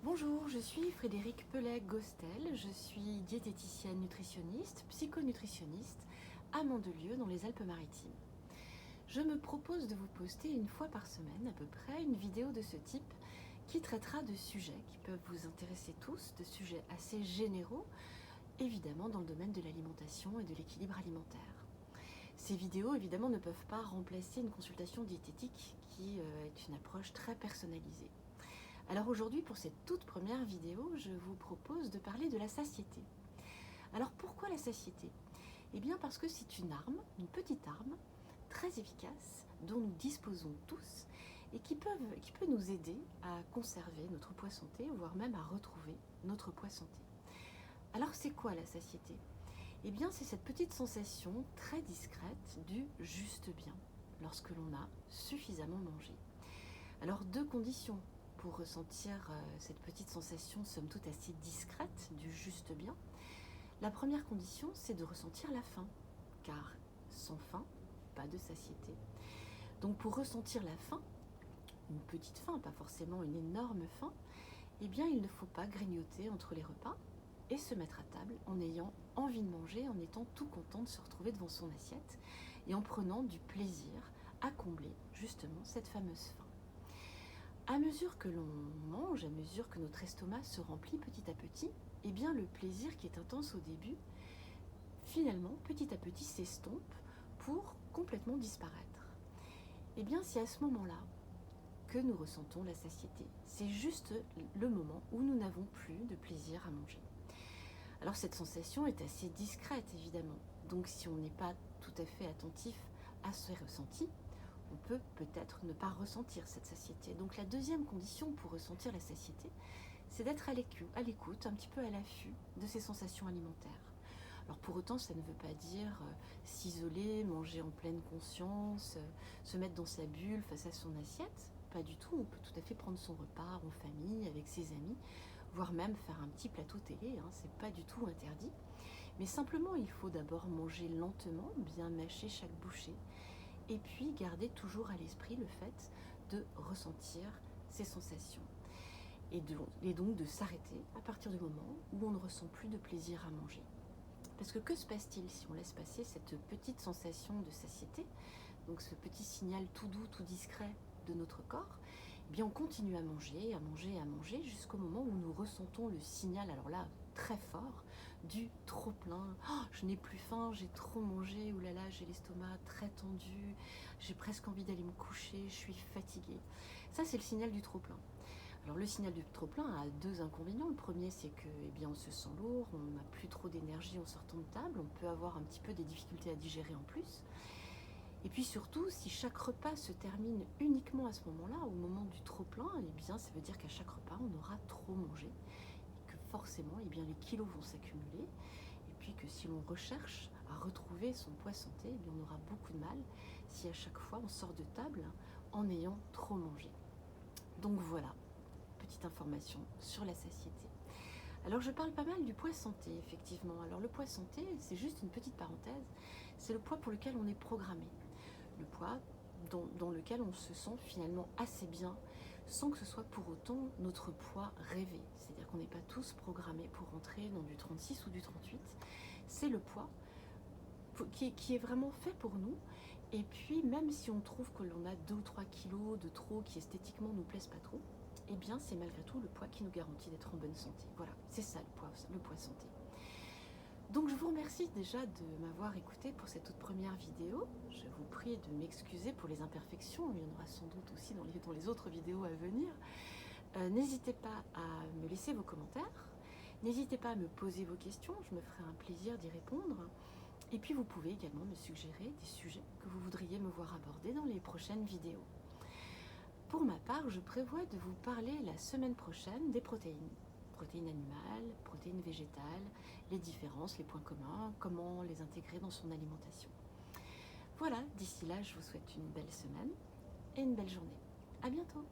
Bonjour, je suis Frédérique Pellet-Gostel, je suis diététicienne nutritionniste, psychonutritionniste à Mandelieu dans les Alpes-Maritimes. Je me propose de vous poster une fois par semaine à peu près une vidéo de ce type qui traitera de sujets qui peuvent vous intéresser tous, de sujets assez généraux, évidemment dans le domaine de l'alimentation et de l'équilibre alimentaire. Ces vidéos évidemment ne peuvent pas remplacer une consultation diététique qui est une approche très personnalisée. Alors aujourd'hui, pour cette toute première vidéo, je vous propose de parler de la satiété. Alors pourquoi la satiété? Eh bien parce que c'est une arme, une petite arme, très efficace, dont nous disposons tous, et qui peut nous aider à conserver notre poids santé, voire même à retrouver notre poids santé. Alors c'est quoi la satiété? Eh bien c'est cette petite sensation très discrète du juste bien, lorsque l'on a suffisamment mangé. Alors deux conditions pour ressentir cette petite sensation somme toute assez discrète du juste bien. La première condition, c'est de ressentir la faim, car sans faim, pas de satiété. Donc pour ressentir la faim, une petite faim, pas forcément une énorme faim, eh bien il ne faut pas grignoter entre les repas et se mettre à table en ayant envie de manger, en étant tout content de se retrouver devant son assiette et en prenant du plaisir à combler justement cette fameuse faim. À mesure que l'on mange, à mesure que notre estomac se remplit petit à petit, eh bien le plaisir qui est intense au début, finalement, petit à petit s'estompe pour complètement disparaître. Eh bien c'est à ce moment-là que nous ressentons la satiété. C'est juste le moment où nous n'avons plus de plaisir à manger. Alors cette sensation est assez discrète évidemment, donc si on n'est pas tout à fait attentif à ce ressenti, on peut peut-être ne pas ressentir cette satiété. Donc la deuxième condition pour ressentir la satiété, c'est d'être à l'écoute, un petit peu à l'affût de ces sensations alimentaires. Alors pour autant, ça ne veut pas dire s'isoler, manger en pleine conscience, se mettre dans sa bulle face à son assiette. Pas du tout, on peut tout à fait prendre son repas en famille, avec ses amis, voire même faire un petit plateau télé, c'est pas du tout interdit. Mais simplement, il faut d'abord manger lentement, bien mâcher chaque bouchée, et puis garder toujours à l'esprit le fait de ressentir ces sensations. Et donc de s'arrêter à partir du moment où on ne ressent plus de plaisir à manger. Parce que se passe-t-il si on laisse passer cette petite sensation de satiété, donc ce petit signal tout doux, tout discret de notre corps? Eh bien on continue à manger, à manger, à manger, jusqu'au moment où nous ressentons le signal, alors là, très fort, du trop plein. Oh, je n'ai plus faim, j'ai trop mangé, oulala, j'ai l'estomac très tendu, j'ai presque envie d'aller me coucher, je suis fatiguée. Ça, c'est le signal du trop plein. Alors le signal du trop-plein a deux inconvénients. Le premier, c'est que on se sent lourd, on n'a plus trop d'énergie en sortant de table, on peut avoir un petit peu des difficultés à digérer en plus. Et puis surtout, si chaque repas se termine uniquement à ce moment-là, au moment du trop-plein, ça veut dire qu'à chaque repas, on aura trop mangé. Et que forcément, les kilos vont s'accumuler. Et puis que si l'on recherche à retrouver son poids santé, on aura beaucoup de mal si à chaque fois on sort de table en ayant trop mangé. Donc voilà. Petite information sur la satiété. Alors je parle pas mal du poids santé, effectivement. Alors le poids santé, c'est juste une petite parenthèse, c'est le poids pour lequel on est programmé. Le poids dans lequel on se sent finalement assez bien, sans que ce soit pour autant notre poids rêvé. C'est-à-dire qu'on n'est pas tous programmés pour rentrer dans du 36 ou du 38. C'est le poids qui est vraiment fait pour nous. Et puis même si on trouve que l'on a 2 ou 3 kilos de trop qui esthétiquement nous plaisent pas trop, eh bien c'est malgré tout le poids qui nous garantit d'être en bonne santé. Voilà, c'est ça le poids santé. Donc je vous remercie déjà de m'avoir écouté pour cette toute première vidéo. Je vous prie de m'excuser pour les imperfections, il y en aura sans doute aussi dans les autres vidéos à venir. N'hésitez pas à me laisser vos commentaires, n'hésitez pas à me poser vos questions, je me ferai un plaisir d'y répondre. Et puis vous pouvez également me suggérer des sujets que vous voudriez me voir aborder dans les prochaines vidéos. Pour ma part, je prévois de vous parler la semaine prochaine des protéines. Protéines animales, protéines végétales, les différences, les points communs, comment les intégrer dans son alimentation. Voilà, d'ici là, je vous souhaite une belle semaine et une belle journée. À bientôt!